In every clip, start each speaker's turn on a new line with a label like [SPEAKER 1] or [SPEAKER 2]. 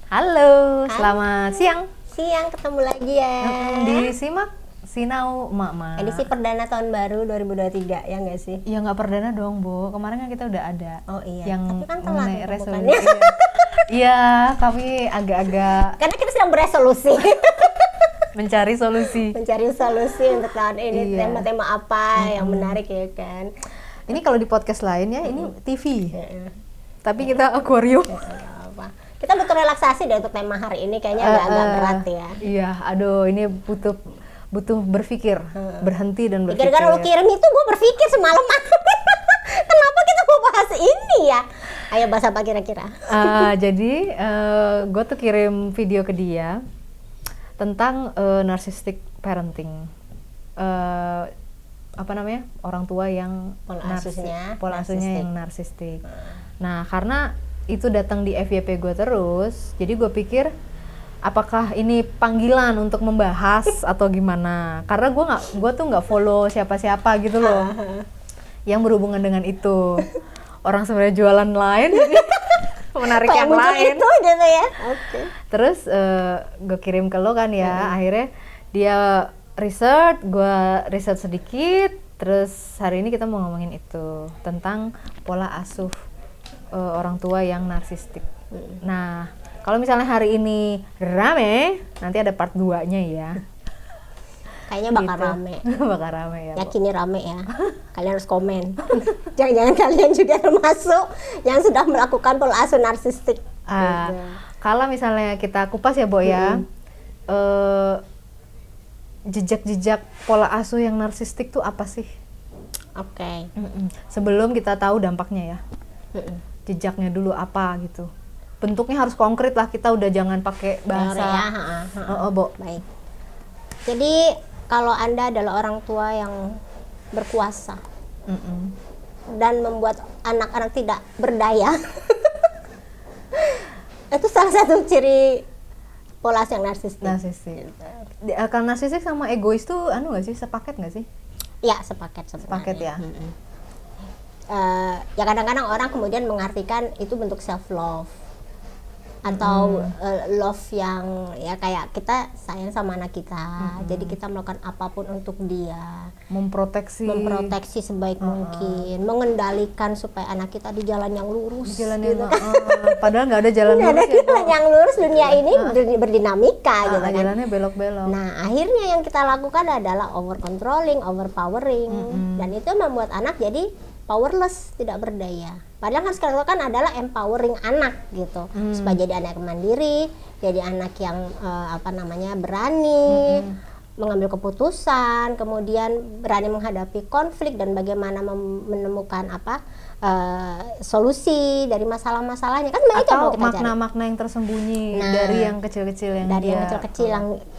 [SPEAKER 1] Halo,
[SPEAKER 2] Halo.
[SPEAKER 1] selamat siang.
[SPEAKER 2] Siang ketemu lagi ya.
[SPEAKER 1] Disimak Sinau Mama.
[SPEAKER 2] Edisi perdana tahun baru 2023 ya nggak sih?
[SPEAKER 1] Ya nggak perdana dong, Bu. Kemarin kan kita udah ada.
[SPEAKER 2] Oh iya.
[SPEAKER 1] Yang
[SPEAKER 2] Tapi kan telat
[SPEAKER 1] mengenai
[SPEAKER 2] itu
[SPEAKER 1] resolusi.
[SPEAKER 2] bukannya.
[SPEAKER 1] Iya, kami agak-agak
[SPEAKER 2] Karena kita sedang beresolusi.
[SPEAKER 1] mencari solusi.
[SPEAKER 2] Mencari solusi untuk tahun ini.
[SPEAKER 1] Iya.
[SPEAKER 2] Tema-tema apa yang menarik ya kan?
[SPEAKER 1] Ini kalau di podcast lain ya, ini TV.
[SPEAKER 2] Ya,
[SPEAKER 1] Tapi kita akuarium.
[SPEAKER 2] apa. Kita butuh relaksasi deh untuk tema hari ini. Kayaknya agak berat ya.
[SPEAKER 1] Iya, aduh ini butuh berpikir, berhenti dan berpikir.
[SPEAKER 2] Gara-gara lu kirim itu gue berpikir semalaman. Kenapa kita mau bahas ini ya? Ayo bahas apa kira-kira?
[SPEAKER 1] Jadi gue tuh kirim video ke dia tentang narcissistic parenting. Apa namanya, orang tua yang
[SPEAKER 2] Pola asuhnya
[SPEAKER 1] asuhnya yang narsistik. Nah, karena itu datang di FYP gue terus, jadi gue pikir apakah ini panggilan untuk membahas atau gimana? Karena gue tuh nggak follow siapa-siapa gitu loh, yang berhubungan dengan itu. Orang sebenarnya jualan lain, jadi menarik
[SPEAKER 2] Kayak
[SPEAKER 1] yang
[SPEAKER 2] muncul
[SPEAKER 1] lain.
[SPEAKER 2] itu gitu ya. Oke.
[SPEAKER 1] Terus gue kirim ke lo kan ya, akhirnya dia research, gue research sedikit, terus hari ini kita mau ngomongin itu tentang pola asuh orang tua yang narsistik. Nah, kalau misalnya hari ini rame, nanti ada part 2-nya ya.
[SPEAKER 2] Kayaknya bakal
[SPEAKER 1] Gitu.
[SPEAKER 2] rame.
[SPEAKER 1] Bakal rame ya, Bu.
[SPEAKER 2] Yakin nih rame ya. Kalian harus komen. Jangan-jangan kalian juga termasuk yang sudah melakukan pola asuh narsistik.
[SPEAKER 1] Kalau misalnya kita kupas ya, Bo ya, jejak-jejak pola asuh yang narsistik tuh apa sih?
[SPEAKER 2] Oke.
[SPEAKER 1] Sebelum kita tahu dampaknya ya, jejaknya dulu apa gitu. Bentuknya harus konkret lah, kita udah jangan pakai bahasa.
[SPEAKER 2] Teori ya,
[SPEAKER 1] Bo.
[SPEAKER 2] Baik. Jadi kalau Anda adalah orang tua yang berkuasa dan membuat anak-anak tidak berdaya, itu salah satu ciri pola asuh yang narsistik.
[SPEAKER 1] Narsistik. Kalau narsistik sama egois tuh nggak sih, sepaket nggak sih?
[SPEAKER 2] Ya, sepaket sebenarnya.
[SPEAKER 1] Sepaket ya.
[SPEAKER 2] Ya kadang-kadang orang kemudian mengartikan itu bentuk self love atau love yang ya kayak kita sayang sama anak kita, jadi kita melakukan apapun untuk dia,
[SPEAKER 1] Memproteksi
[SPEAKER 2] sebaik mungkin, mengendalikan supaya anak kita di jalan yang lurus.
[SPEAKER 1] di jalan
[SPEAKER 2] gitu
[SPEAKER 1] yang
[SPEAKER 2] kan.
[SPEAKER 1] padahal nggak ada jalan
[SPEAKER 2] Nggak ada
[SPEAKER 1] lurus ya,
[SPEAKER 2] jalan yang lurus, dunia ini berdinamika gitu kan.
[SPEAKER 1] jalannya belok-belok.
[SPEAKER 2] Nah, akhirnya yang kita lakukan adalah over controlling, overpowering, dan itu membuat anak jadi powerless, tidak berdaya. Padahal yang harus kita lakukan adalah empowering anak gitu, supaya jadi anak yang mandiri, jadi anak yang berani mengambil keputusan, kemudian berani menghadapi konflik dan bagaimana menemukan solusi dari masalah-masalahnya. Kan itu yang mau
[SPEAKER 1] Atau
[SPEAKER 2] kita cari.
[SPEAKER 1] makna-makna yang tersembunyi dari yang kecil-kecil yang
[SPEAKER 2] Dari yang
[SPEAKER 1] dia-
[SPEAKER 2] kecil-kecil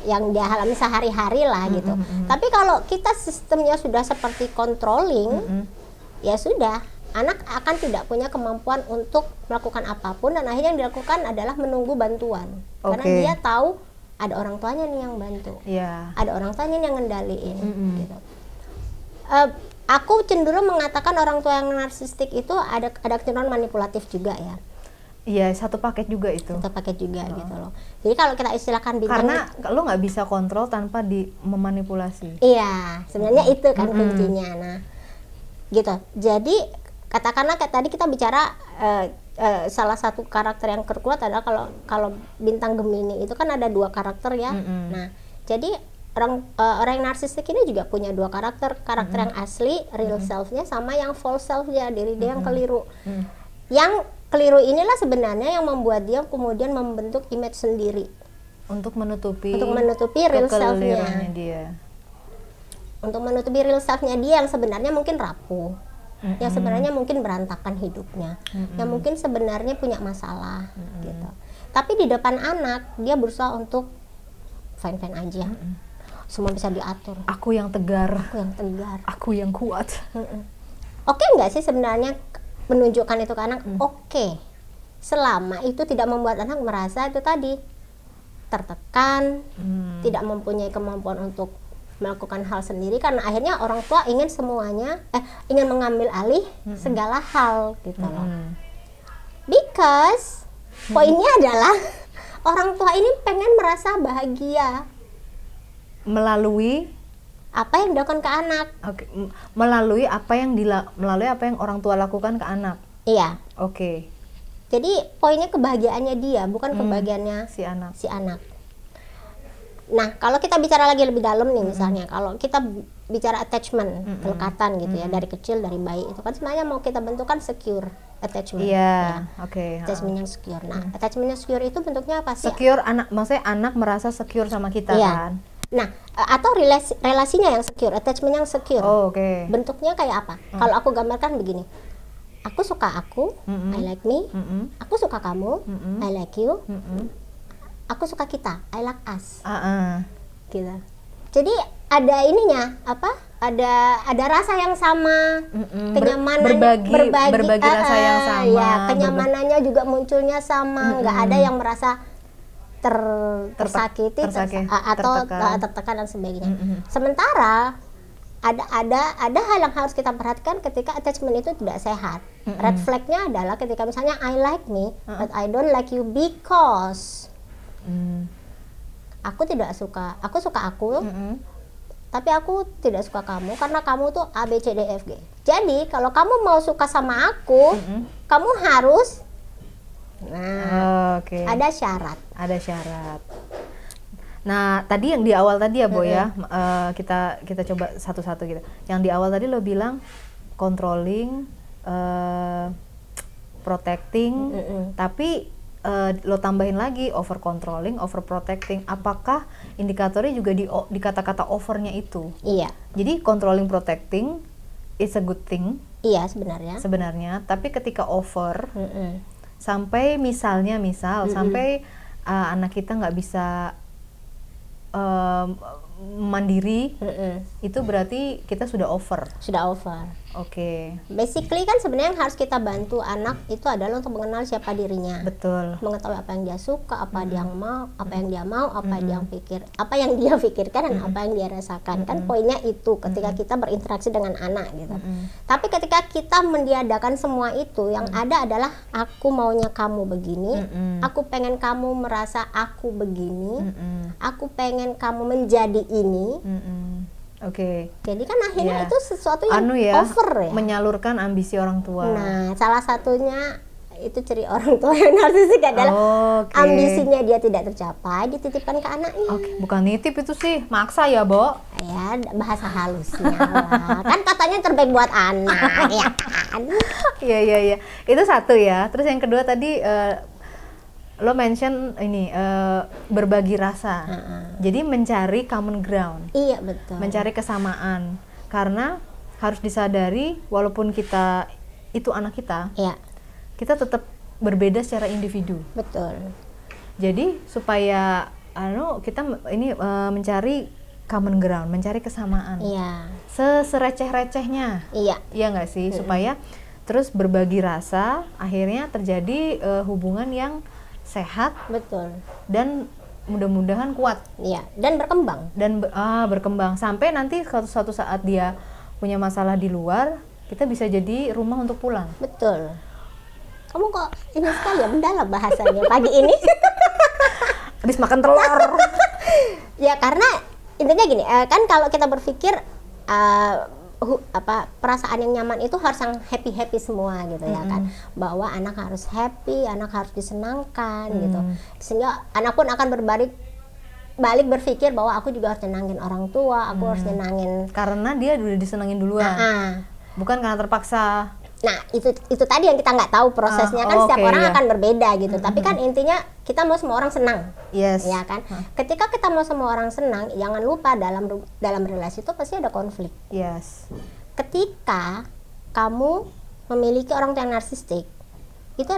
[SPEAKER 2] yang dia alami sehari-hari lah gitu. Tapi kalau kita sistemnya sudah seperti controlling, ya sudah, anak akan tidak punya kemampuan untuk melakukan apapun, dan akhirnya yang dilakukan adalah menunggu bantuan. Karena
[SPEAKER 1] Oke.
[SPEAKER 2] dia tahu ada orang tuanya nih yang bantu,
[SPEAKER 1] Iya.
[SPEAKER 2] ada orang tuanya yang ngendaliin gitu. Aku cenderung mengatakan orang tua yang narsistik itu ada kecenderungan manipulatif juga ya.
[SPEAKER 1] Iya, satu paket juga itu.
[SPEAKER 2] Satu paket juga gitu loh. Jadi kalau kita istilahkan bintang,
[SPEAKER 1] Karena lo nggak bisa kontrol tanpa memanipulasi.
[SPEAKER 2] iya, sebenarnya itu kan kuncinya. Nah, gitu. Jadi katakanlah kayak tadi kita bicara salah satu karakter yang terkuat adalah kalau bintang Gemini itu kan ada 2 karakter ya. Nah, jadi orang yang narsistik ini juga punya 2 karakter yang asli, real self-nya, sama yang false self-nya, diri dia yang keliru. Yang keliru inilah sebenarnya yang membuat dia kemudian membentuk image sendiri
[SPEAKER 1] Untuk menutupi
[SPEAKER 2] real self-nya.
[SPEAKER 1] kekeliruannya dia.
[SPEAKER 2] Untuk menutupi real self-nya dia yang sebenarnya mungkin rapuh, yang sebenarnya mungkin berantakan hidupnya, yang mungkin sebenarnya punya masalah gitu. Tapi di depan anak dia berusaha untuk fine-fine aja, semua bisa diatur.
[SPEAKER 1] Aku yang tegar,
[SPEAKER 2] Aku yang tegar.
[SPEAKER 1] aku yang kuat.
[SPEAKER 2] Oke nggak sih sebenarnya menunjukkan itu ke anak? Oke, selama itu tidak membuat anak merasa itu tadi tertekan, tidak mempunyai kemampuan untuk melakukan hal sendiri, karena akhirnya orang tua ingin semuanya ingin mengambil alih segala hal gitu loh. Because poinnya adalah orang tua ini pengen merasa bahagia
[SPEAKER 1] Melalui
[SPEAKER 2] apa yang dilakukan ke anak.
[SPEAKER 1] Oke, melalui apa yang orang tua lakukan ke anak.
[SPEAKER 2] Iya.
[SPEAKER 1] Oke.
[SPEAKER 2] Jadi poinnya kebahagiaannya dia, bukan kebahagiaannya
[SPEAKER 1] Si anak.
[SPEAKER 2] si anak. Nah, kalau kita bicara lagi lebih dalam nih, misalnya kalau kita bicara attachment, kelekatan gitu ya, dari kecil, dari bayi, itu kan sebenarnya mau kita bentukkan secure attachment.
[SPEAKER 1] Iya,
[SPEAKER 2] ya.
[SPEAKER 1] oke.
[SPEAKER 2] Attachment yang secure. Nah, attachment yang secure itu bentuknya apa sih?
[SPEAKER 1] Secure anak, maksudnya anak merasa secure sama kita
[SPEAKER 2] Iya.
[SPEAKER 1] kan.
[SPEAKER 2] Nah, atau relasinya yang secure, attachment yang secure.
[SPEAKER 1] Oh, oke.
[SPEAKER 2] Bentuknya kayak apa? Kalau aku gambarkan begini. Aku suka aku, I like me. Aku suka kamu, I like you. Aku suka kita, I like us. Gitu. Jadi ada ininya apa? Ada rasa yang sama, kenyamanan,
[SPEAKER 1] berbagi rasa yang sama.
[SPEAKER 2] Ya, kenyamanannya juga munculnya sama, nggak ada yang merasa tersakiti, atau tertekan dan sebagainya. Sementara ada hal yang harus kita perhatikan ketika attachment itu tidak sehat. Red flag-nya adalah ketika misalnya I like me, but I don't like you because aku suka aku, tapi aku tidak suka kamu karena kamu tuh A B C D F G. Jadi kalau kamu mau suka sama aku, kamu harus ada syarat.
[SPEAKER 1] Ada syarat. Nah, tadi yang di awal tadi ya, Bo ya, kita coba satu-satu gitu. Yang di awal tadi lo bilang controlling, protecting, tapi lo tambahin lagi over controlling, over protecting. Apakah indikatornya juga di kata-kata overnya itu?
[SPEAKER 2] Iya.
[SPEAKER 1] Jadi controlling, protecting is a good thing.
[SPEAKER 2] Iya sebenarnya.
[SPEAKER 1] Tapi ketika over, sampai misal sampai anak kita nggak bisa mandiri, itu berarti kita sudah over. Oke.
[SPEAKER 2] Basically kan sebenarnya yang harus kita bantu anak itu adalah untuk mengenal siapa dirinya.
[SPEAKER 1] Betul.
[SPEAKER 2] Mengetahui apa yang dia suka, apa yang mau, apa yang dia mau, apa yang dia pikirkan dan apa yang dia rasakan. Kan poinnya itu ketika kita berinteraksi dengan anak gitu. Tapi ketika kita mendiadakan semua itu, yang ada adalah aku maunya kamu begini, aku pengen kamu merasa aku begini, aku pengen kamu menjadi ini.
[SPEAKER 1] Oke.
[SPEAKER 2] Jadi kan akhirnya itu sesuatu yang over ya.
[SPEAKER 1] Menyalurkan ambisi orang tua.
[SPEAKER 2] Nah, salah satunya itu ciri orang tua yang narsistik adalah ambisinya dia tidak tercapai, dititipkan ke anaknya.
[SPEAKER 1] Bukan nitip itu sih, maksa ya, Bo.
[SPEAKER 2] Ya, bahasa halusnya lah. Kan katanya terbaik buat anak, ya kan?
[SPEAKER 1] Iya. Itu satu ya. Terus yang kedua tadi lo mention ini berbagi rasa. Jadi mencari common ground.
[SPEAKER 2] Iya, betul.
[SPEAKER 1] Mencari kesamaan. Karena harus disadari walaupun kita itu anak kita, kita tetap berbeda secara individu.
[SPEAKER 2] Betul.
[SPEAKER 1] Jadi supaya kita ini mencari common ground, mencari kesamaan.
[SPEAKER 2] Iya.
[SPEAKER 1] Sereceh-recehnya.
[SPEAKER 2] Iya.
[SPEAKER 1] Iya nggak sih? Supaya terus berbagi rasa, akhirnya terjadi hubungan yang sehat,
[SPEAKER 2] betul,
[SPEAKER 1] dan mudah-mudahan kuat.
[SPEAKER 2] Iya, dan berkembang.
[SPEAKER 1] Berkembang sampai nanti suatu saat dia punya masalah di luar, kita bisa jadi rumah untuk pulang.
[SPEAKER 2] Betul. Kamu kok ini sekali ya, mendalam bahasanya pagi ini.
[SPEAKER 1] Habis makan telur.
[SPEAKER 2] Ya karena intinya gini, kan kalau kita berpikir perasaan yang nyaman itu harus yang happy semua gitu ya kan, bahwa anak harus happy, anak harus disenangkan gitu, sehingga anak pun akan balik berpikir bahwa aku juga harus nenangin orang tua, aku harus nenangin
[SPEAKER 1] karena dia udah disenangin duluan, bukan karena terpaksa.
[SPEAKER 2] Nah itu tadi yang kita nggak tahu prosesnya, kan setiap orang akan berbeda gitu. Tapi kan intinya kita mau semua orang senang,
[SPEAKER 1] yes,
[SPEAKER 2] ya kan. Ketika kita mau semua orang senang, jangan lupa dalam relasi itu pasti ada konflik.
[SPEAKER 1] Yes.
[SPEAKER 2] Ketika kamu memiliki orang tua yang narsistik, itu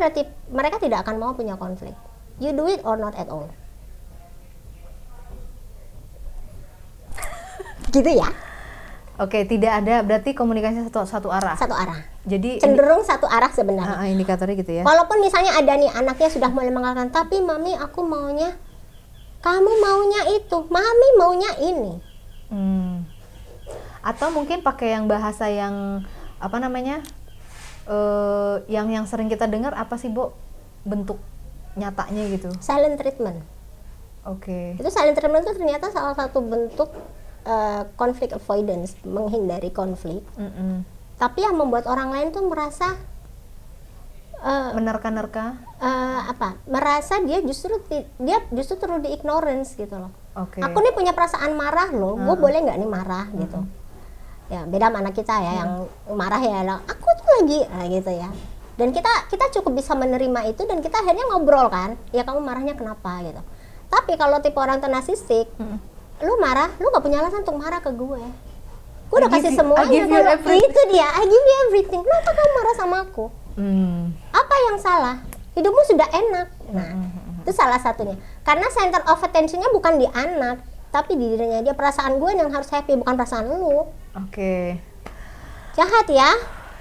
[SPEAKER 2] mereka tidak akan mau punya konflik. You do it or not at all. Gitu ya.
[SPEAKER 1] Oke, tidak ada berarti komunikasi satu arah.
[SPEAKER 2] Satu arah.
[SPEAKER 1] Jadi
[SPEAKER 2] cenderung satu arah sebenarnya.
[SPEAKER 1] Indikatornya gitu ya.
[SPEAKER 2] Walaupun misalnya ada nih anaknya sudah mulai mengatakan, tapi mami aku maunya, kamu maunya itu, mami maunya ini.
[SPEAKER 1] Atau mungkin pakai yang bahasa yang apa namanya, yang sering kita dengar apa sih, Bo? Bentuk nyatanya gitu.
[SPEAKER 2] Silent treatment.
[SPEAKER 1] Oke.
[SPEAKER 2] Itu silent treatment itu ternyata salah satu bentuk conflict avoidance, menghindari konflik. Tapi yang membuat orang lain tuh merasa
[SPEAKER 1] menerka-nerka.
[SPEAKER 2] Merasa dia justru terus di ignorance gitu loh.
[SPEAKER 1] Oke.
[SPEAKER 2] Aku nih punya perasaan marah loh, gue boleh nggak nih marah gitu. Ya beda sama anak kita ya yang marah ya, aku tuh lagi gitu ya. Dan kita cukup bisa menerima itu dan kita akhirnya ngobrol kan, ya kamu marahnya kenapa gitu. Tapi kalau tipe orang narcissistic, lu marah, lu nggak punya alasan untuk marah ke gue. Gue udah kasih semuanya, itu dia, I give you everything. Kenapa kamu marah sama aku? Apa yang salah? Hidupmu sudah enak. Nah, itu salah satunya. Karena center of attention-nya bukan di anak, tapi di dirinya dia. Perasaan gue yang harus happy, bukan perasaan lu.
[SPEAKER 1] Oke.
[SPEAKER 2] Jahat ya?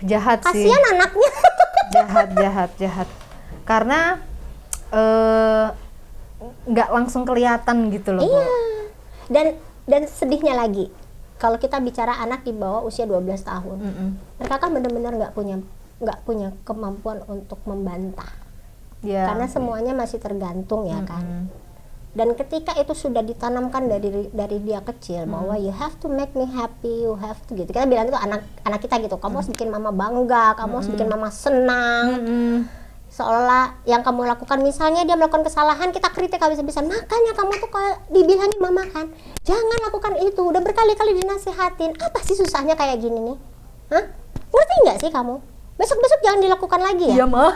[SPEAKER 1] Jahat sih.
[SPEAKER 2] Kasihan anaknya.
[SPEAKER 1] Jahat. Karena nggak langsung kelihatan gitu loh.
[SPEAKER 2] Iya. Dan sedihnya lagi, kalau kita bicara anak di bawah usia 12 tahun, mereka kan benar-benar nggak punya kemampuan untuk membantah.
[SPEAKER 1] Yeah.
[SPEAKER 2] Karena semuanya masih tergantung ya kan. Dan ketika itu sudah ditanamkan dari dia kecil bahwa you have to make me happy, you have to gitu. Kita bilang itu anak kita gitu, kamu harus bikin mama bangga, kamu harus bikin mama senang. Seolah yang kamu lakukan, misalnya dia melakukan kesalahan, kita kritik habis-habisan, makanya kamu tuh kalau dibilangin mama kan, jangan lakukan itu, udah berkali-kali dinasihatin, apa sih susahnya kayak gini nih? Hah? Ngerti nggak sih kamu? Besok-besok jangan dilakukan lagi ya?
[SPEAKER 1] Iya mah.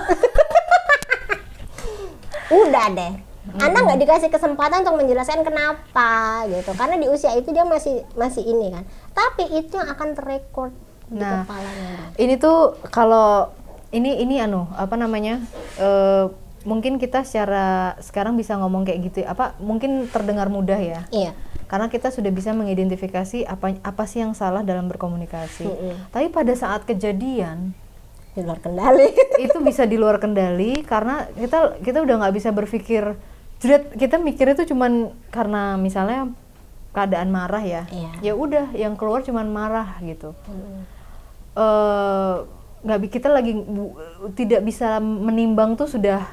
[SPEAKER 2] Udah deh, Anda nggak dikasih kesempatan untuk menjelaskan kenapa gitu, karena di usia itu dia masih ini kan, tapi itu yang akan terrekord di kepalanya.
[SPEAKER 1] Ini tuh kalau ini apa namanya, mungkin kita sekarang bisa ngomong kayak gitu, mungkin terdengar mudah ya.
[SPEAKER 2] Iya.
[SPEAKER 1] Karena kita sudah bisa mengidentifikasi apa sih yang salah dalam berkomunikasi. Tapi pada saat kejadian
[SPEAKER 2] di luar kendali.
[SPEAKER 1] Itu bisa di luar kendali karena kita udah nggak bisa berpikir jerat, kita mikir itu cuman karena misalnya keadaan marah ya. Ya udah yang keluar cuman marah gitu. Kita lagi tidak bisa menimbang tuh sudah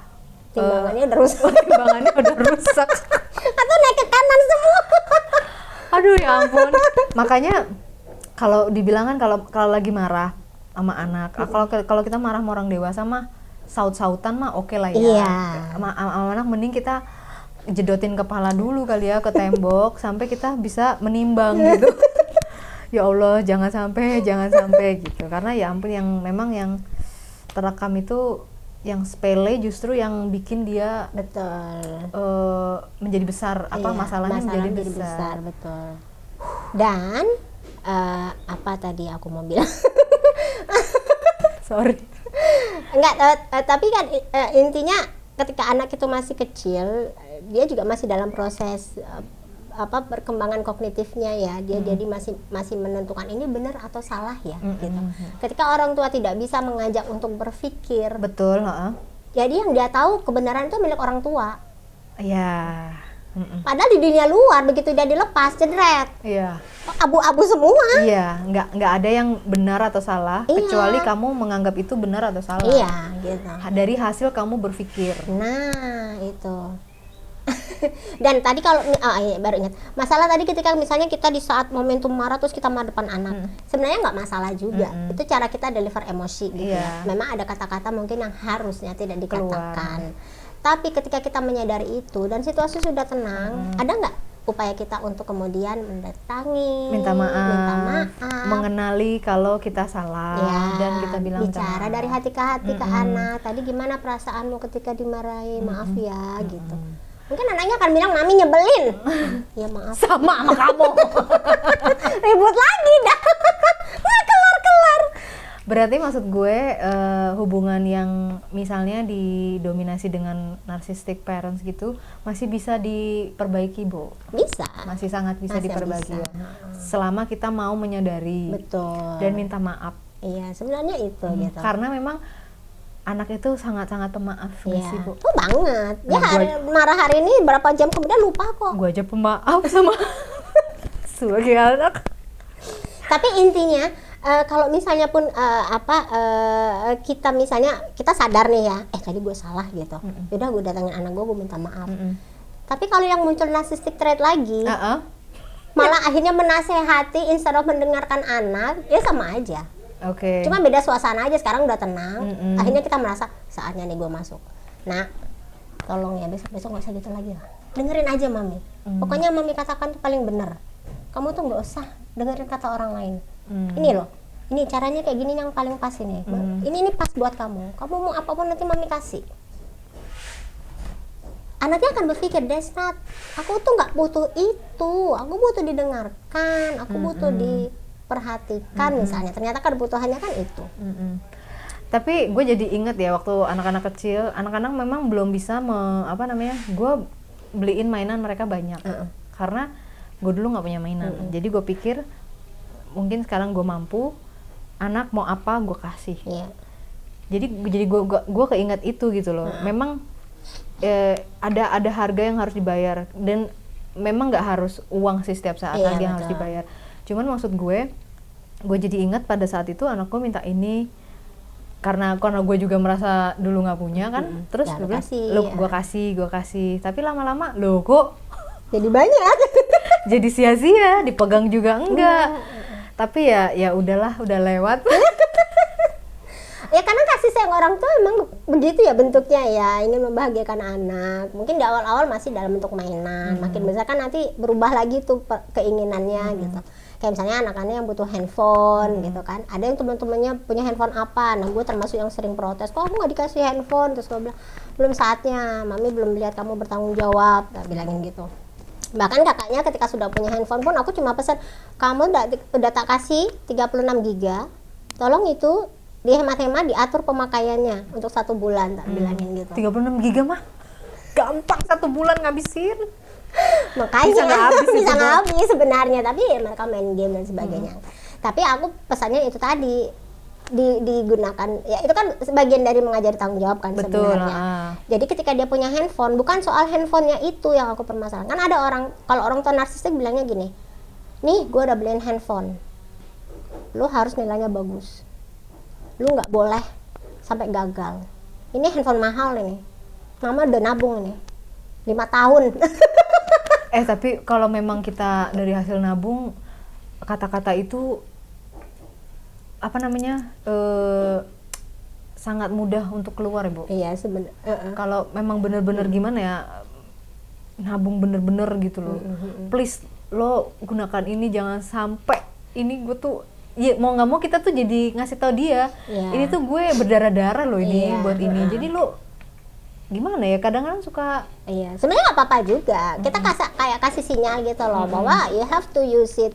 [SPEAKER 2] timbangannya udah rusak.
[SPEAKER 1] Timbangannya udah rusak.
[SPEAKER 2] Atau naik ke kanan semua.
[SPEAKER 1] Aduh ya ampun. Makanya kalau dibilang kan kalau lagi marah sama anak, kalau kita marah sama orang dewasa mah saut-sautan mah oke lah ya.
[SPEAKER 2] Iya.
[SPEAKER 1] Sama anak mending kita jedotin kepala dulu kali ya ke tembok sampai kita bisa menimbang gitu. Ya Allah, jangan sampai gitu. Karena ya ampun, yang memang yang terekam itu yang sepele justru yang bikin dia menjadi besar, masalahnya menjadi besar.
[SPEAKER 2] Betul. Dan apa tadi aku mau bilang?
[SPEAKER 1] Sorry.
[SPEAKER 2] Enggak, tapi kan intinya ketika anak itu masih kecil, dia juga masih dalam proses perkembangan kognitifnya ya, dia jadi masih menentukan ini benar atau salah ya gitu. Ketika orang tua tidak bisa mengajak untuk berpikir,
[SPEAKER 1] betul,
[SPEAKER 2] jadi yang dia tahu kebenaran itu milik orang tua.
[SPEAKER 1] Iya.
[SPEAKER 2] Padahal di dunia luar begitu dia dilepas jedret, abu-abu semua.
[SPEAKER 1] Iya, nggak ada yang benar atau salah, kecuali kamu menganggap itu benar atau salah.
[SPEAKER 2] Iya, gitu.
[SPEAKER 1] Dari hasil kamu berpikir.
[SPEAKER 2] Nah, itu. Dan tadi kalau baru ingat masalah tadi ketika misalnya kita di saat momentum marah terus kita marah depan anak, sebenarnya nggak masalah juga. Itu cara kita deliver emosi gitu ya. Memang ada kata-kata mungkin yang harusnya tidak dikatakan. Tapi ketika kita menyadari itu dan situasi sudah tenang, ada nggak upaya kita untuk kemudian mendatangi,
[SPEAKER 1] minta maaf, mengenali kalau kita salah, dan kita bilang
[SPEAKER 2] bicara dari hati ke hati ke anak. Tadi gimana perasaanmu ketika dimarahi? Maaf ya, gitu. Mungkin anaknya akan bilang, mami nyebelin. Ya maaf.
[SPEAKER 1] Sama kamu.
[SPEAKER 2] Ribut lagi dah. Nggak kelar-kelar.
[SPEAKER 1] Berarti maksud gue hubungan yang misalnya didominasi dengan narcissistic parents gitu masih bisa diperbaiki, Bu?
[SPEAKER 2] Bisa.
[SPEAKER 1] Masih sangat bisa diperbaiki.
[SPEAKER 2] Bisa.
[SPEAKER 1] Ya. Selama kita mau menyadari.
[SPEAKER 2] Betul.
[SPEAKER 1] Dan minta maaf.
[SPEAKER 2] Iya, sebenarnya itu gitu.
[SPEAKER 1] Karena memang anak itu sangat-sangat pemaaf sih, Bu.
[SPEAKER 2] Oh banget. Ya marah hari ini berapa jam kemudian lupa kok.
[SPEAKER 1] Gue aja pemaaf sama sebagai anak.
[SPEAKER 2] Tapi intinya Kalau misalnya pun kita misalnya kita sadar nih ya, tadi gue salah gitu. Yaudah gue datangin anak gue minta maaf. Tapi kalau yang muncul narcissistic trait lagi, malah akhirnya menasehati instead of mendengarkan anak, ya sama aja.
[SPEAKER 1] Oke.
[SPEAKER 2] Cuma beda suasana aja, sekarang udah tenang. Akhirnya kita merasa saatnya nih gue masuk. Nah, tolong ya besok nggak usah gitu lagi lah. Dengerin aja mami. Pokoknya mami katakan tuh paling bener. Kamu tuh nggak usah dengerin kata orang lain. Ini loh, ini caranya kayak gini yang paling pas ini. Ini pas buat kamu. Kamu mau apapun nanti mami kasih. Anaknya akan berpikir, that's not, aku tuh nggak butuh itu. Aku butuh didengarkan. Aku butuh diperhatikan misalnya. Ternyata kebutuhannya kan itu.
[SPEAKER 1] Tapi gue jadi inget ya waktu anak-anak kecil, anak-anak memang belum bisa gue beliin mainan mereka banyak. Karena gue dulu nggak punya mainan. Jadi gue pikir mungkin sekarang gue mampu, anak mau apa gue kasih. Jadi gue keinget itu gitu loh. Memang ada harga yang harus dibayar, dan memang nggak harus uang sih setiap saat yang harus dibayar. Cuman maksud gue jadi ingat pada saat itu anak gue minta ini, karena gue juga merasa dulu nggak punya kan. Terus gue bilang, gue kasih, tapi lama-lama lo kok
[SPEAKER 2] jadi banyak.
[SPEAKER 1] Jadi sia-sia, dipegang juga enggak. Tapi ya udahlah, udah lewat.
[SPEAKER 2] Ya karena kasih sayang orang tua emang begitu ya bentuknya ya, ingin membahagiakan anak. Mungkin di awal-awal masih dalam bentuk mainan, makin besar kan nanti berubah lagi tuh keinginannya gitu. Kayak misalnya anak-anak yang butuh handphone gitu kan, ada yang teman-temannya punya handphone apa, nah gue termasuk yang sering protes, kok aku nggak dikasih handphone. Terus gue bilang, belum saatnya, mami belum lihat kamu bertanggung jawab, bilangin gitu. Bahkan kakaknya ketika sudah punya handphone pun aku cuma pesan, kamu udah tak kasih 36 giga, tolong itu dihemat-hemat, diatur pemakaiannya untuk 1 bulan, tak bilangin gitu.
[SPEAKER 1] 36 giga mah gampang 1 bulan ngabisin.
[SPEAKER 2] Makanya bisa nggak habis sebenarnya, tapi ya mereka main game dan sebagainya. Tapi aku pesannya itu tadi digunakan, ya itu kan sebagian dari mengajari tanggung jawab kan. Betul, sebenarnya. Jadi ketika dia punya handphone, bukan soal handphonenya itu yang aku permasalahkan. Kan ada orang, kalau orang tua narsistik bilangnya gini, nih gue udah beliin handphone, lu harus nilainya bagus, lu nggak boleh sampai gagal. Ini handphone mahal ini, mama udah nabung ini 5 tahun.
[SPEAKER 1] Tapi kalau memang kita dari hasil nabung, kata-kata itu sangat mudah untuk keluar ya Bu.
[SPEAKER 2] Iya sebenarnya.
[SPEAKER 1] Kalau memang bener-bener gimana ya, nabung bener-bener gitu loh. Please lo gunakan ini, jangan sampai ini gue tuh, ya mau nggak mau kita tuh jadi ngasih tau dia, ini tuh gue berdarah-darah loh ini buat ini. Jadi lo gimana ya, kadang-kadang suka.
[SPEAKER 2] Iya, sebenarnya nggak apa-apa juga. Kita kasih sinyal gitu loh, bahwa you have to use it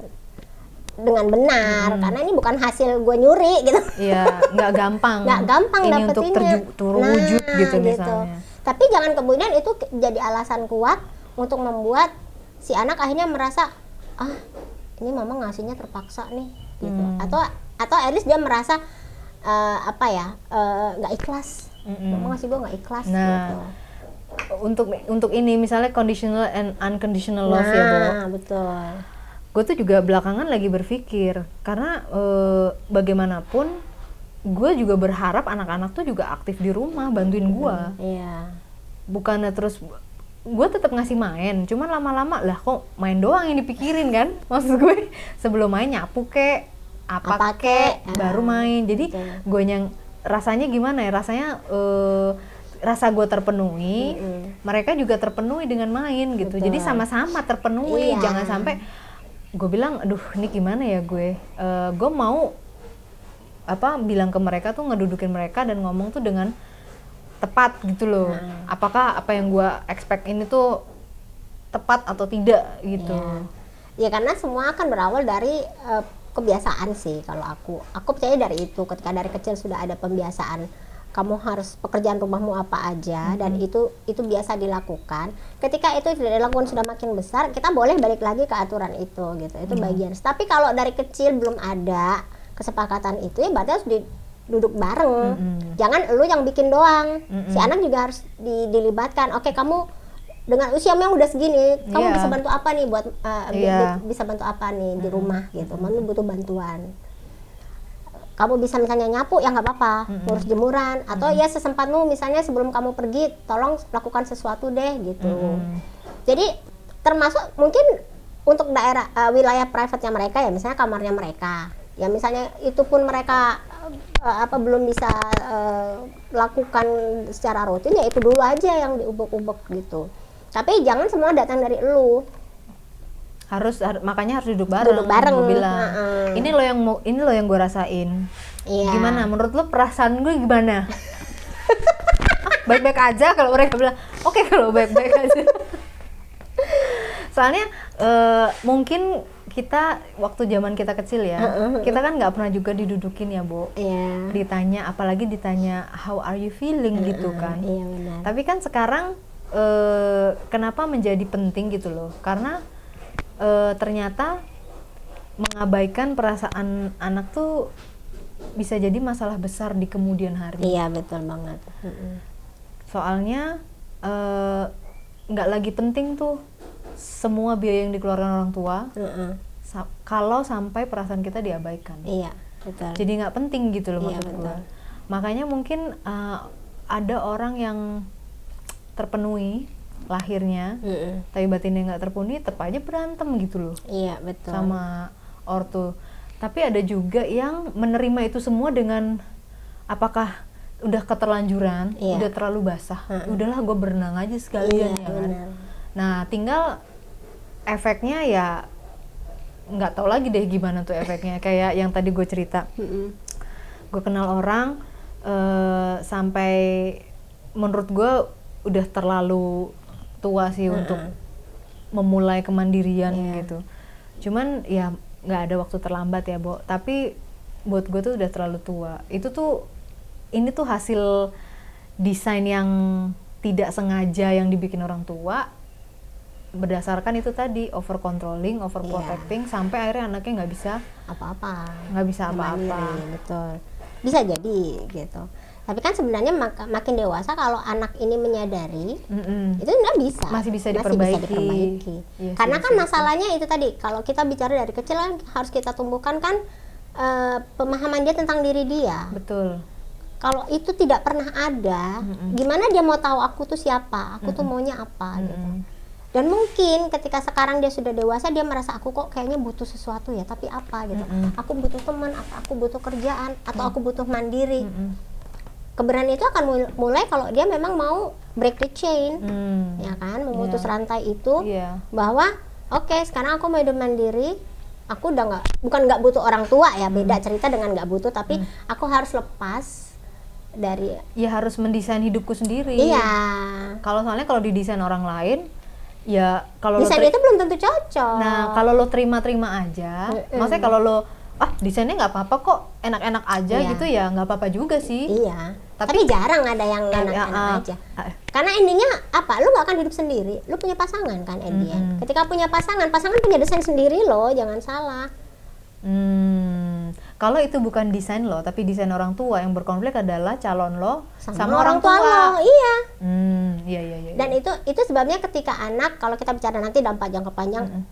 [SPEAKER 2] dengan benar, karena ini bukan hasil gue nyuri gitu.
[SPEAKER 1] Iya, nggak gampang.
[SPEAKER 2] Nggak gampang
[SPEAKER 1] ini
[SPEAKER 2] dapetinnya.
[SPEAKER 1] Untuk terwujud gitu misalnya.
[SPEAKER 2] Tapi jangan kemudian itu jadi alasan kuat untuk membuat si anak akhirnya merasa, ini mama ngasihnya terpaksa nih gitu. Atau at least dia merasa nggak ikhlas. Mama ngasih gue nggak ikhlas gitu.
[SPEAKER 1] Untuk ini misalnya conditional and unconditional love ya Bu.
[SPEAKER 2] Betul.
[SPEAKER 1] Gue tuh juga belakangan lagi berpikir, karena bagaimanapun gue juga berharap anak-anak tuh juga aktif di rumah bantuin gue. Bukannya terus gue tetap ngasih main, cuman lama-lama lah kok main doang yang dipikirin kan. Maksud gue sebelum main nyapu kek apa kek baru main. Jadi gue yang rasanya gimana ya, rasanya rasa gue terpenuhi, mereka juga terpenuhi dengan main gitu. Jadi sama-sama terpenuhi. Jangan sampai gue bilang, aduh ini gimana ya gue mau bilang ke mereka tuh, ngedudukin mereka dan ngomong tuh dengan tepat gitu loh. Apakah apa yang gue expect ini tuh tepat atau tidak gitu.
[SPEAKER 2] Ya karena semua akan berawal dari kebiasaan sih. Kalau aku percaya dari itu, ketika dari kecil sudah ada pembiasaan, kamu harus pekerjaan rumahmu apa aja, dan itu biasa dilakukan. Ketika itu tidak dilakukan sudah makin besar, kita boleh balik lagi ke aturan itu gitu. Itu bagian. Tapi kalau dari kecil belum ada kesepakatan itu, ya berarti harus duduk bareng. Jangan lu yang bikin doang. Si anak juga harus dilibatkan. Oke, kamu dengan usiamu yang udah segini, kamu bisa bantu apa nih buat bisa bantu apa nih di rumah gitu. Mami butuh bantuan. kamu bisa misalnya nyapu ya nggak apa-apa, ngurus jemuran, atau ya sesempatmu misalnya sebelum kamu pergi tolong lakukan sesuatu deh gitu. Jadi termasuk mungkin untuk daerah wilayah private-nya mereka ya, misalnya kamarnya mereka ya, misalnya itu pun mereka belum bisa lakukan secara rutin, ya itu dulu aja yang diubek-ubek gitu. Tapi jangan semua datang dari elu.
[SPEAKER 1] Makanya harus duduk bareng. Gue bilang ini lo yang gue rasain.
[SPEAKER 2] Iya.
[SPEAKER 1] Gimana menurut lo, perasaan gue gimana? Baik-baik aja. Kalau mereka bilang oke, kalau baik-baik aja. Soalnya mungkin kita waktu zaman kita kecil ya, kita kan nggak pernah juga didudukin ya, Bo.
[SPEAKER 2] Iya.
[SPEAKER 1] Ditanya, apalagi ditanya how are you feeling gitu kan.
[SPEAKER 2] Iya, benar.
[SPEAKER 1] Tapi kan sekarang kenapa menjadi penting gitu loh? Karena ternyata mengabaikan perasaan anak tuh bisa jadi masalah besar di kemudian hari.
[SPEAKER 2] Iya, betul banget.
[SPEAKER 1] Soalnya nggak lagi penting tuh semua biaya yang dikeluarkan orang tua kalau sampai perasaan kita diabaikan.
[SPEAKER 2] Iya, betul.
[SPEAKER 1] Jadi nggak penting gitu loh,
[SPEAKER 2] iya,
[SPEAKER 1] maksud gue. Makanya mungkin ada orang yang terpenuhi lahirnya, tapi batinnya nggak terpenuhi, tetap aja berantem gitu loh.
[SPEAKER 2] Iya, betul.
[SPEAKER 1] Sama ortu. Tapi ada juga yang menerima itu semua dengan apakah udah keterlanjuran, udah terlalu basah, udahlah gue berenang aja sekalian, ya kan.
[SPEAKER 2] Benar.
[SPEAKER 1] Nah, tinggal efeknya ya nggak tahu lagi deh gimana tuh efeknya. Kayak yang tadi gue cerita, gue kenal orang sampai menurut gue udah terlalu tua sih untuk memulai kemandirian gitu. Cuman ya nggak ada waktu terlambat ya, Bo. Tapi buat gue tuh udah terlalu tua. Ini tuh hasil desain yang tidak sengaja yang dibikin orang tua, berdasarkan itu tadi over controlling, over protecting, sampai akhirnya anaknya nggak bisa apa-apa.
[SPEAKER 2] Betul. Bisa jadi gitu. Tapi kan sebenarnya makin dewasa kalau anak ini menyadari, itu nggak bisa.
[SPEAKER 1] Masih bisa diperbaiki.
[SPEAKER 2] Yes, karena kan masalahnya itu tadi, kalau kita bicara dari kecil kan harus kita tumbuhkan kan pemahaman dia tentang diri dia.
[SPEAKER 1] Betul.
[SPEAKER 2] Kalau itu tidak pernah ada, gimana dia mau tahu aku tuh siapa, aku tuh maunya apa gitu. Dan mungkin ketika sekarang dia sudah dewasa, dia merasa aku kok kayaknya butuh sesuatu ya, tapi apa gitu. Aku butuh teman, aku butuh kerjaan, atau aku butuh mandiri. Keberanian itu akan mulai kalau dia memang mau break the chain, ya kan, memutus rantai itu, bahwa oke, sekarang aku mau hidup mandiri, aku udah bukan nggak butuh orang tua ya, beda cerita dengan nggak butuh, tapi aku harus lepas dari,
[SPEAKER 1] ya harus mendesain hidupku sendiri.
[SPEAKER 2] Iya.
[SPEAKER 1] Soalnya kalau didesain orang lain, ya kalau
[SPEAKER 2] desain itu belum tentu cocok.
[SPEAKER 1] Nah, kalau lo terima-terima aja, maksudnya kalau lo desainnya nggak apa-apa kok, enak-enak aja gitu ya, nggak apa-apa juga sih.
[SPEAKER 2] Iya. Tapi jarang ada yang enak-enak aja. Karena endingnya apa? Lo nggak akan hidup sendiri. Lo punya pasangan kan, endingnya. Ketika punya pasangan punya desain sendiri loh, jangan salah.
[SPEAKER 1] Kalau itu bukan desain lo, tapi desain orang tua, yang berkonflik adalah calon lo sama
[SPEAKER 2] orang tua lo. Iya.
[SPEAKER 1] Iya.
[SPEAKER 2] Dan itu sebabnya ketika anak, kalau kita bicara nanti dampak jangka panjang,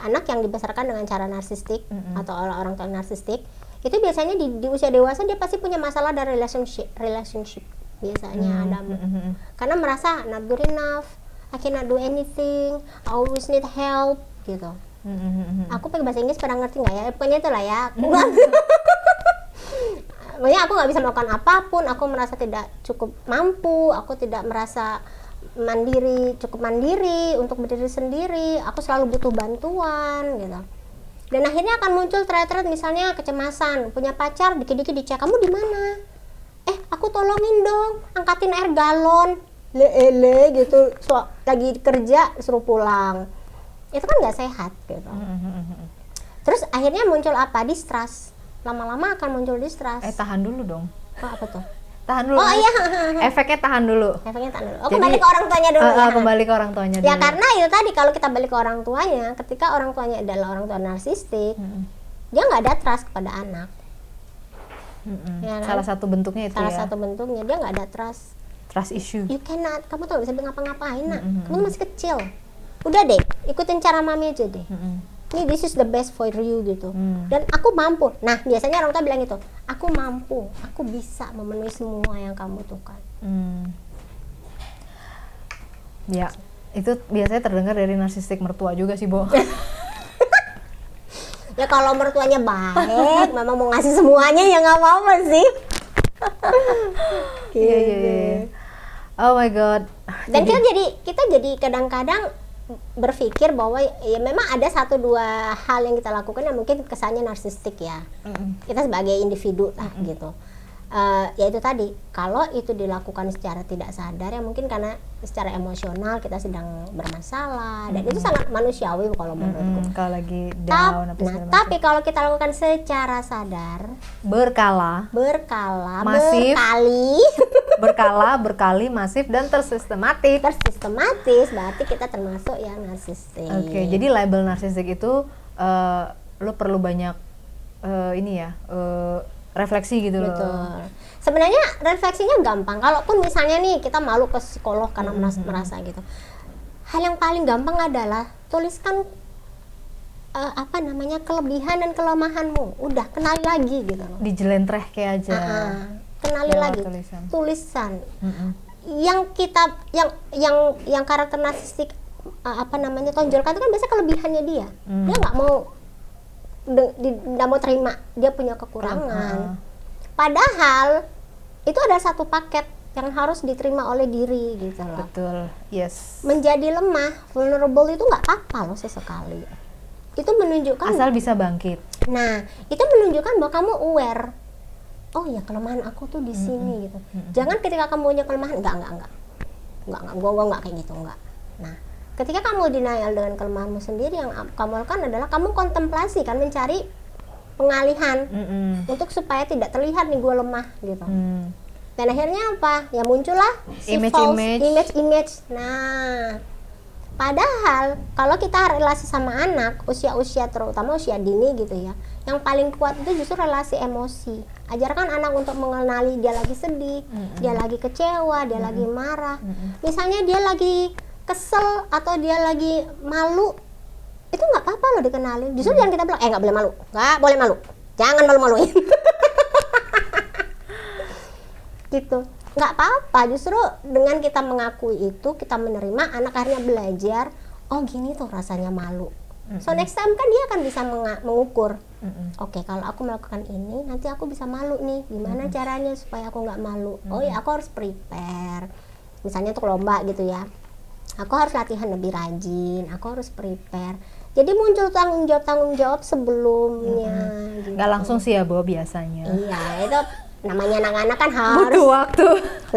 [SPEAKER 2] anak yang dibesarkan dengan cara narsistik atau orang tua narsistik, itu biasanya di usia dewasa dia pasti punya masalah dari relationship biasanya ada. Karena merasa not good enough, I cannot do anything, I always need help gitu. Aku pakai bahasa Inggris pada ngerti nggak ya? Pokoknya itulah ya. Pokoknya aku nggak bisa melakukan apapun, aku merasa tidak cukup mampu, aku tidak merasa cukup mandiri untuk berdiri sendiri, aku selalu butuh bantuan gitu. Dan akhirnya akan muncul trait-trait misalnya kecemasan, punya pacar dikit-dikit dicek, kamu di mana? Aku tolongin dong, angkatin air galon, gitu, lagi kerja suruh pulang. Itu kan nggak sehat gitu. Terus akhirnya muncul apa? Distrust. Lama-lama akan muncul distrust.
[SPEAKER 1] Tahan dulu dong.
[SPEAKER 2] Apa tuh?
[SPEAKER 1] Tahan dulu.
[SPEAKER 2] Oh iya.
[SPEAKER 1] Efeknya tahan dulu.
[SPEAKER 2] Jadi, kembali ke orang tuanya dulu.
[SPEAKER 1] Kembali ke orang tuanya dulu.
[SPEAKER 2] Ya karena itu tadi, kalau kita balik ke orang tuanya, ketika orang tuanya adalah orang tua narsistik, dia nggak ada trust kepada anak. Ya kan?
[SPEAKER 1] Salah satu bentuknya itu
[SPEAKER 2] Salah satu bentuknya dia nggak ada trust.
[SPEAKER 1] Trust issue.
[SPEAKER 2] You cannot, kamu tuh nggak bisa ngapa-ngapain nak. Kamu masih kecil. Udah deh, ikutin cara mami aja deh. ini this is the best for you gitu. Dan aku mampu. Nah biasanya orang tua bilang gitu, aku mampu, aku bisa memenuhi semua yang kamu butuhkan.
[SPEAKER 1] Ya, itu biasanya terdengar dari narsistik mertua juga sih, Bo.
[SPEAKER 2] Ya kalau mertuanya baik, memang mau ngasih semuanya ya nggak apa-apa sih.
[SPEAKER 1] Iya. Oh my god.
[SPEAKER 2] Dan kita jadi kadang-kadang berpikir bahwa ya memang ada 1-2 hal yang kita lakukan yang mungkin kesannya narsistik ya. Kita sebagai individu lah gitu. Ya itu tadi, kalau itu dilakukan secara tidak sadar ya mungkin karena secara emosional kita sedang bermasalah, dan itu sangat manusiawi kalau menurutku.
[SPEAKER 1] Kalau lagi down
[SPEAKER 2] Tapi kalau kita lakukan secara sadar,
[SPEAKER 1] berkala, masif, berkali, masif, dan tersistematis,
[SPEAKER 2] berarti kita termasuk yang narsistik.
[SPEAKER 1] Oke, jadi label narsistik itu lo perlu banyak refleksi gitu loh.
[SPEAKER 2] Betul. Sebenarnya refleksinya gampang. Kalaupun misalnya nih kita malu ke psikolog karena merasa gitu. Hal yang paling gampang adalah tuliskan kelebihan dan kelemahanmu. Udah, kenali lagi gitu loh.
[SPEAKER 1] Dijelentreh kayak aja.
[SPEAKER 2] Kenali lagi. Tulisan. Yang karakter narsistik tonjolkan itu kan biasanya kelebihannya dia. Dia nggak mau terima dia punya kekurangan. Padahal itu ada satu paket yang harus diterima oleh diri gitu loh.
[SPEAKER 1] Betul, yes.
[SPEAKER 2] Menjadi lemah, vulnerable itu nggak apa-apa loh sesekali. Itu menunjukkan
[SPEAKER 1] asal bisa bangkit.
[SPEAKER 2] Nah, itu menunjukkan bahwa kamu aware. Oh ya, kelemahan aku tuh di sini gitu. Jangan ketika kamu punya kelemahan, enggak, gua enggak kayak gitu, enggak. Nah, ketika kamu denial dengan kelemahanmu sendiri, yang kamu lakukan adalah kamu kontemplasi kan, mencari pengalihan untuk supaya tidak terlihat nih gue lemah gitu. Dan akhirnya apa? Ya muncullah image. Nah, padahal kalau kita relasi sama anak usia-usia terutama usia dini gitu ya, yang paling kuat itu justru relasi emosi. Ajarkan anak untuk mengenali dia lagi sedih, dia lagi kecewa, dia lagi marah. Misalnya dia lagi kesel atau dia lagi malu, itu nggak apa-apa loh dikenalin. Justru jangan kita bilang nggak boleh malu, nggak boleh malu, jangan malu-maluin. Gitu, nggak apa-apa. Justru dengan kita mengakui itu, kita menerima, anak akhirnya belajar, oh gini tuh rasanya malu. So next time kan dia akan bisa mengukur, oke, kalau aku melakukan ini nanti aku bisa malu nih, gimana caranya supaya aku nggak malu. Oh ya, aku harus prepare, misalnya untuk lomba gitu ya, aku harus latihan lebih rajin, aku harus prepare. Jadi muncul tanggung jawab sebelumnya. Gitu.
[SPEAKER 1] Nggak langsung sih ya, Bo, biasanya.
[SPEAKER 2] Iya, itu namanya anak-anak kan harus
[SPEAKER 1] butuh waktu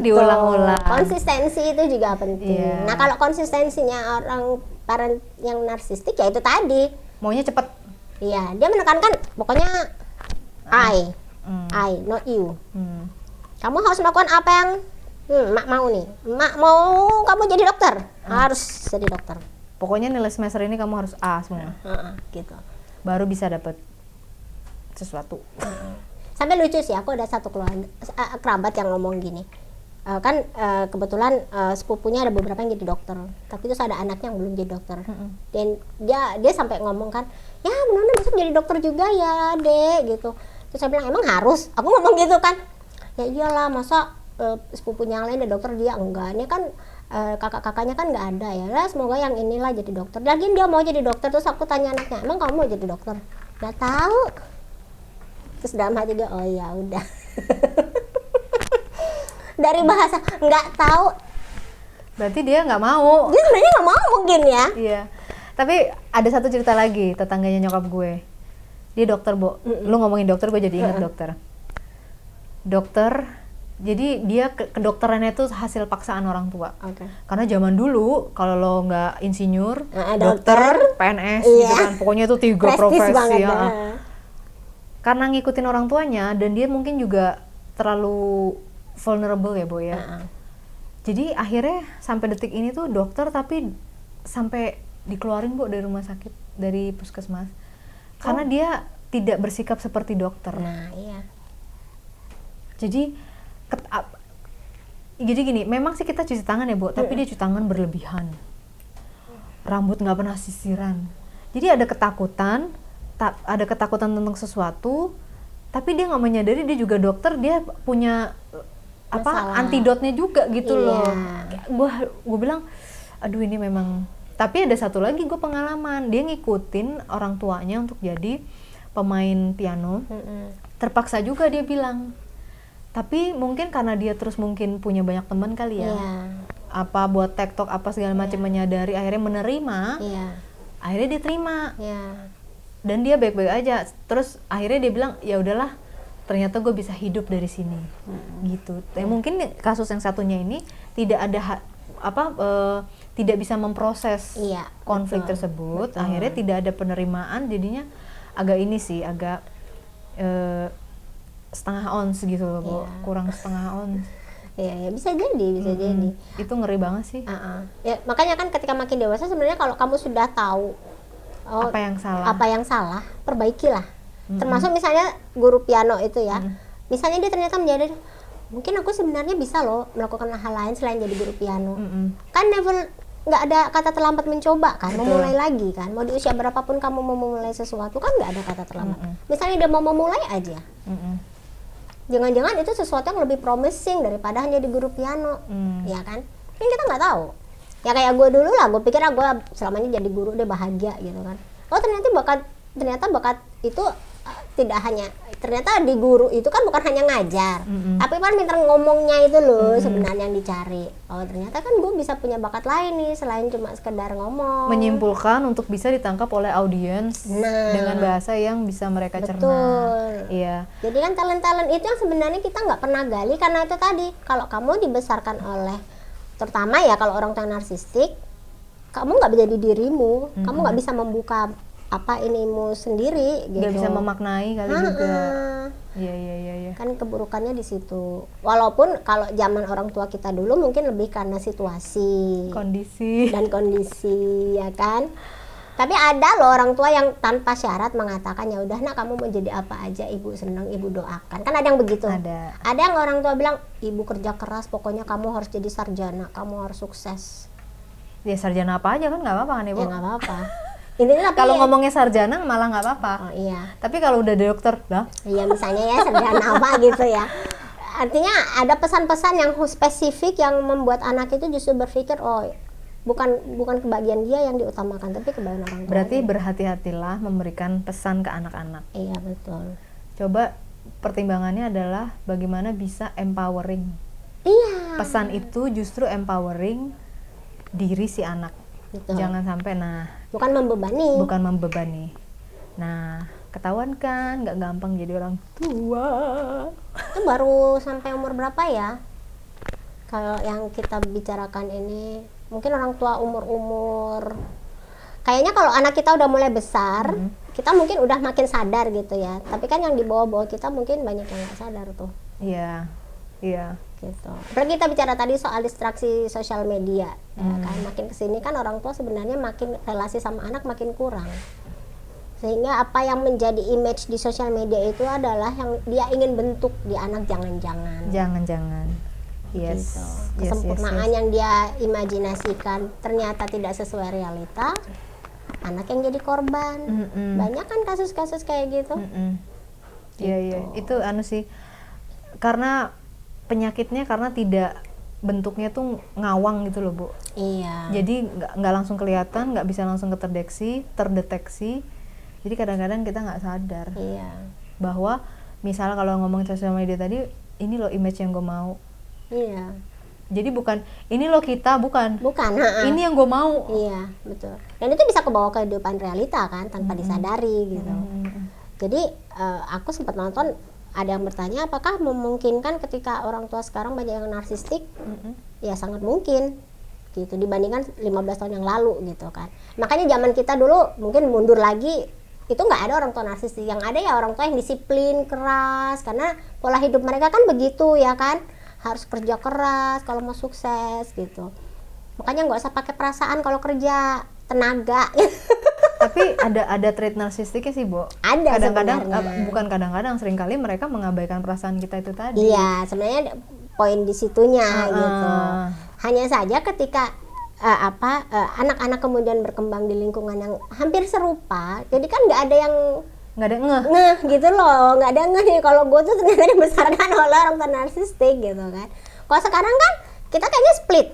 [SPEAKER 1] diulang-ulang.
[SPEAKER 2] Konsistensi itu juga penting.
[SPEAKER 1] Yeah.
[SPEAKER 2] Nah, kalau konsistensinya orang parent yang narsistik ya itu tadi.
[SPEAKER 1] Maunya cepet.
[SPEAKER 2] Iya, dia menekankan pokoknya I, not you. Kamu harus melakukan apa yang Mak mau nih, Mak mau kamu jadi dokter, harus jadi dokter.
[SPEAKER 1] Pokoknya nilai semester ini kamu harus A semua.
[SPEAKER 2] Gitu.
[SPEAKER 1] Baru bisa dapat sesuatu.
[SPEAKER 2] Sampai lucu sih, aku ada satu keluarga kerabat yang ngomong gini. Kebetulan sepupunya ada beberapa yang jadi dokter, tapi terus ada anaknya yang belum jadi dokter. Dan dia sampai ngomong kan, ya benar besok jadi dokter juga ya, Dek, gitu. Terus saya bilang, emang harus? Aku ngomong gitu kan. Ya iyalah, masa sepupunya yang lain ada dokter, dia enggak. Ini kan kakak-kakaknya kan nggak ada ya. Lah, semoga yang inilah jadi dokter. Lagian dia mau jadi dokter. Terus aku tanya anaknya, emang kamu mau jadi dokter? Nggak tahu. Terus dalam hati dia, oh ya udah. Dari bahasa nggak tahu,
[SPEAKER 1] berarti dia nggak mau.
[SPEAKER 2] Dia sebenarnya nggak mau mungkin ya.
[SPEAKER 1] Iya. Tapi ada satu cerita lagi, tetangganya nyokap gue. Dia dokter, Bo. Lu ngomongin dokter, gue jadi ingat dokter. Dokter, jadi dia kedokterannya itu hasil paksaan orang tua. Karena zaman dulu kalau lo nggak insinyur, dokter, PNS gitu kan. Pokoknya itu 3 profesi ya. Karena ngikutin orang tuanya, dan dia mungkin juga terlalu vulnerable ya, Bo ya. Jadi akhirnya sampai detik ini tuh dokter, tapi sampai dikeluarin, Bo, dari rumah sakit, dari puskesmas. Karena dia tidak bersikap seperti dokter.
[SPEAKER 2] Nah, iya.
[SPEAKER 1] Jadi gini, memang sih kita cuci tangan ya, Bo, tapi dia cuci tangan berlebihan. Rambut nggak pernah sisiran. Jadi ada ketakutan, ada ketakutan tentang sesuatu, tapi dia nggak menyadari dia juga dokter, dia punya antidotnya juga gitu loh. Gue bilang, aduh ini memang. Tapi ada satu lagi gue pengalaman, dia ngikutin orang tuanya untuk jadi pemain piano. Terpaksa juga dia bilang. Tapi mungkin karena dia terus mungkin punya banyak teman kali ya, apa buat TikTok apa segala macam, menyadari, akhirnya menerima, akhirnya dia terima, dan dia baik-baik aja. Terus akhirnya dia bilang ya udahlah, ternyata gue bisa hidup dari sini, gitu. Mungkin kasus yang satunya ini tidak ada tidak bisa memproses konflik tersebut, akhirnya tidak ada penerimaan, jadinya agak ini sih, agak setengah ons gitu loh, Bu. Kurang setengah ons.
[SPEAKER 2] Iya, bisa jadi.
[SPEAKER 1] Itu ngeri banget sih.
[SPEAKER 2] Ya, makanya kan ketika makin dewasa sebenarnya kalau kamu sudah tahu
[SPEAKER 1] apa yang salah,
[SPEAKER 2] perbaikilah. Termasuk misalnya guru piano itu ya. Misalnya dia ternyata menjadi, mungkin aku sebenarnya bisa loh melakukan hal lain selain jadi guru piano. Kan nggak ada kata terlambat mencoba kan. Betul. Memulai lagi kan. Mau di usia berapapun kamu mau memulai sesuatu kan nggak ada kata terlambat. Misalnya dia mau memulai aja. Jangan-jangan itu sesuatu yang lebih promising daripada hanya di guru piano, ya kan? Kan kita nggak tahu. Ya kayak gue dulu lah, gue pikir gue selamanya jadi guru deh bahagia gitu kan. Oh ternyata bakat itu ternyata di guru itu kan bukan hanya ngajar, tapi kan pintar ngomongnya itu loh sebenarnya yang dicari. Oh ternyata kan gue bisa punya bakat lain nih selain cuma sekedar ngomong.
[SPEAKER 1] Menyimpulkan untuk bisa ditangkap oleh audiens dengan bahasa yang bisa mereka cerna. Iya.
[SPEAKER 2] Jadi kan talent itu yang sebenarnya kita nggak pernah gali, karena itu tadi kalau kamu dibesarkan oleh, terutama ya kalau orang tua narsistik, kamu nggak menjadi dirimu, kamu nggak bisa membuka inimu sendiri gitu.
[SPEAKER 1] Gak bisa memaknai kali juga. Iya.
[SPEAKER 2] Kan keburukannya di situ. Walaupun kalau zaman orang tua kita dulu mungkin lebih karena situasi, kondisi, ya kan. Tapi ada loh orang tua yang tanpa syarat mengatakan ya udah nak, kamu mau jadi apa aja ibu senang, ibu doakan. Kan ada yang begitu. Ada yang orang tua bilang ibu kerja keras, pokoknya kamu harus jadi sarjana, kamu harus sukses.
[SPEAKER 1] Ya sarjana apa aja kan nggak apa-apa kan ibu?
[SPEAKER 2] Ya nggak apa-apa.
[SPEAKER 1] Kalau ngomongnya sarjana malah nggak apa-apa.
[SPEAKER 2] Oh iya.
[SPEAKER 1] Tapi kalau udah dokter, lah?
[SPEAKER 2] Iya misalnya ya sarjana apa gitu ya. Artinya ada pesan-pesan yang spesifik yang membuat anak itu justru berpikir bukan kebahagiaan dia yang diutamakan, tapi kebahagiaan orang tua.
[SPEAKER 1] Berarti berhati-hatilah memberikan pesan ke anak-anak.
[SPEAKER 2] Iya betul.
[SPEAKER 1] Coba pertimbangannya adalah bagaimana bisa empowering.
[SPEAKER 2] Iya.
[SPEAKER 1] Pesan itu justru empowering diri si anak. Betul. Jangan sampai
[SPEAKER 2] bukan membebani.
[SPEAKER 1] Nah, ketahuan kan nggak gampang jadi orang tua.
[SPEAKER 2] Itu baru sampai umur berapa ya? Kalau yang kita bicarakan ini, mungkin orang tua umur kayaknya kalau anak kita udah mulai besar, kita mungkin udah makin sadar gitu ya. Tapi kan yang di bawah-bawah kita mungkin banyak yang nggak sadar tuh.
[SPEAKER 1] Iya.
[SPEAKER 2] Gitu. Apalagi kita bicara tadi soal distraksi sosial media, ya kan, makin kesini kan orang tua sebenarnya makin relasi sama anak makin kurang, sehingga apa yang menjadi image di sosial media itu adalah yang dia ingin bentuk di anak, jangan-jangan.
[SPEAKER 1] Yes.
[SPEAKER 2] Gitu. Kesempurnaan yang dia imajinasikan ternyata tidak sesuai realita, anak yang jadi korban. Banyak kan kasus-kasus kayak gitu.
[SPEAKER 1] Iya. Itu sih, karena penyakitnya karena tidak, bentuknya tuh ngawang gitu loh Bu.
[SPEAKER 2] Iya.
[SPEAKER 1] Jadi nggak langsung kelihatan, nggak bisa langsung terdeteksi. Jadi kadang-kadang kita nggak sadar.
[SPEAKER 2] Iya.
[SPEAKER 1] Bahwa misalnya kalau ngomongin sosial media tadi, ini loh image yang gue mau.
[SPEAKER 2] Iya.
[SPEAKER 1] Jadi bukan ini loh kita, bukan. Ini yang gue mau.
[SPEAKER 2] Iya betul. Dan itu bisa kebawa ke kehidupan realita kan tanpa disadari gitu. Jadi aku sempat nonton. Ada yang bertanya apakah memungkinkan ketika orang tua sekarang banyak yang narsistik? Ya sangat mungkin gitu dibandingkan 15 tahun yang lalu gitu kan. Makanya zaman kita dulu mungkin mundur lagi, itu nggak ada orang tua narsistik. Yang ada ya orang tua yang disiplin, keras, karena pola hidup mereka kan begitu ya kan, harus kerja keras kalau mau sukses gitu. Makanya nggak usah pakai perasaan kalau kerja, tenaga.
[SPEAKER 1] Tapi ada trait narsistiknya sih, Bo.
[SPEAKER 2] Ada
[SPEAKER 1] kadang-kadang, bukan kadang-kadang, seringkali mereka mengabaikan perasaan kita itu tadi.
[SPEAKER 2] Iya, sebenarnya poin di situnya gitu. Hanya saja ketika anak-anak kemudian berkembang di lingkungan yang hampir serupa, jadi kan nggak ada yang
[SPEAKER 1] nggak ada ngeh.
[SPEAKER 2] gitu loh, nggak ada ngeh nih kalau gue tuh ternyata dibesarkan oleh orang tua narsistik gitu kan. Kalau sekarang kan kita kayaknya split,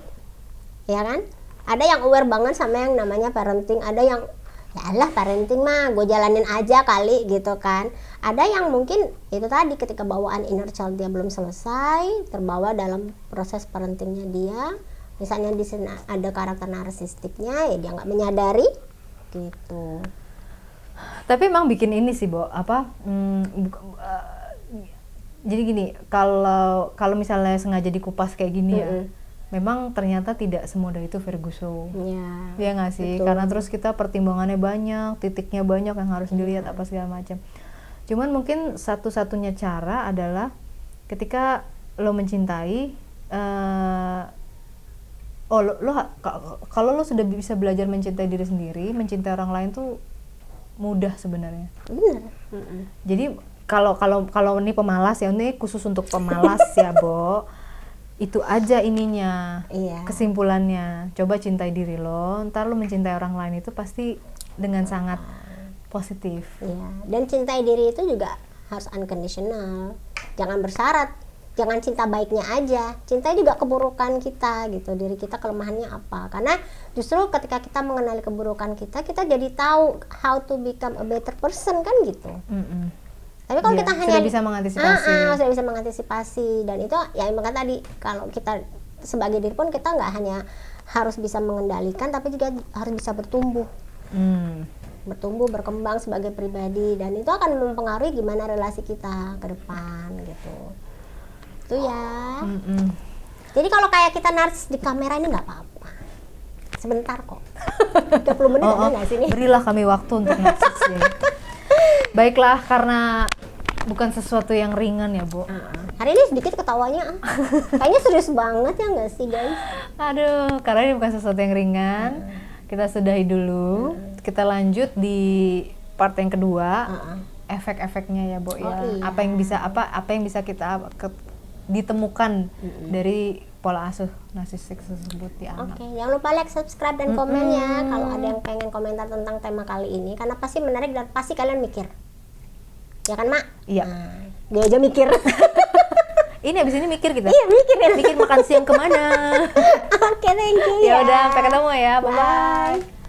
[SPEAKER 2] ya kan? Ada yang aware banget sama yang namanya parenting, ada yang ya Allah parenting mah gue jalanin aja kali gitu kan. Ada yang mungkin itu tadi ketika bawaan inner child dia belum selesai, terbawa dalam proses parentingnya dia. Misalnya di sana ada karakter narsistiknya, ya dia nggak menyadari gitu.
[SPEAKER 1] Tapi emang bikin ini sih, Bo, jadi gini, kalau misalnya sengaja dikupas kayak gini ya, memang ternyata tidak semudah itu Ferguson. Ya nggak sih?
[SPEAKER 2] Betul.
[SPEAKER 1] Karena terus kita pertimbangannya banyak, titiknya banyak yang harus dilihat apa segala macam. Cuman mungkin satu-satunya cara adalah ketika lo mencintai, kalau lo sudah bisa belajar mencintai diri sendiri, mencintai orang lain tuh mudah sebenarnya.
[SPEAKER 2] Benar.
[SPEAKER 1] Jadi kalau ini pemalas ya, ini khusus untuk pemalas ya, Bo. Itu aja ininya.
[SPEAKER 2] Iya.
[SPEAKER 1] Kesimpulannya, coba cintai diri lo, ntar lo mencintai orang lain itu pasti dengan sangat positif.
[SPEAKER 2] Iya. Dan cintai diri itu juga harus unconditional. Jangan bersyarat. Jangan cinta baiknya aja, cintai juga keburukan kita gitu, diri kita kelemahannya apa. Karena justru ketika kita mengenali keburukan kita jadi tahu how to become a better person kan gitu. Tapi kalau kita hanya
[SPEAKER 1] sudah bisa mengantisipasi,
[SPEAKER 2] sudah bisa mengantisipasi, dan itu ya emang tadi kalau kita sebagai diri pun kita nggak hanya harus bisa mengendalikan, tapi juga harus bisa bertumbuh, berkembang sebagai pribadi, dan itu akan mempengaruhi gimana relasi kita ke depan gitu. Itu ya. Jadi kalau kayak kita narsis di kamera ini nggak apa-apa, sebentar kok. 30 menit ada nggak sih nih?
[SPEAKER 1] Berilah kami waktu untuk narsis ya. Baiklah, karena bukan sesuatu yang ringan ya, Bu.
[SPEAKER 2] Hari ini sedikit ketawanya, kayaknya serius banget ya nggak sih guys?
[SPEAKER 1] Aduh, karena ini bukan sesuatu yang ringan. Kita sudahi dulu. Kita lanjut di part yang kedua. Efek-efeknya ya, Bu ya.
[SPEAKER 2] Iya.
[SPEAKER 1] Apa yang bisa kita ditemukan dari pola asuh narsistik tersebut di anak.
[SPEAKER 2] Oke, jangan lupa like, subscribe, dan komen ya kalau ada yang pengen komentar tentang tema kali ini, karena pasti menarik dan pasti kalian mikir. Ya kan, Mak?
[SPEAKER 1] Iya.
[SPEAKER 2] Dia aja mikir.
[SPEAKER 1] Ini abis ini mikir kita.
[SPEAKER 2] Iya, mikir ya.
[SPEAKER 1] Mikir makan siang kemana.
[SPEAKER 2] Oke, thank you
[SPEAKER 1] Ya
[SPEAKER 2] ya.
[SPEAKER 1] udah, sampai ketemu ya. Bye.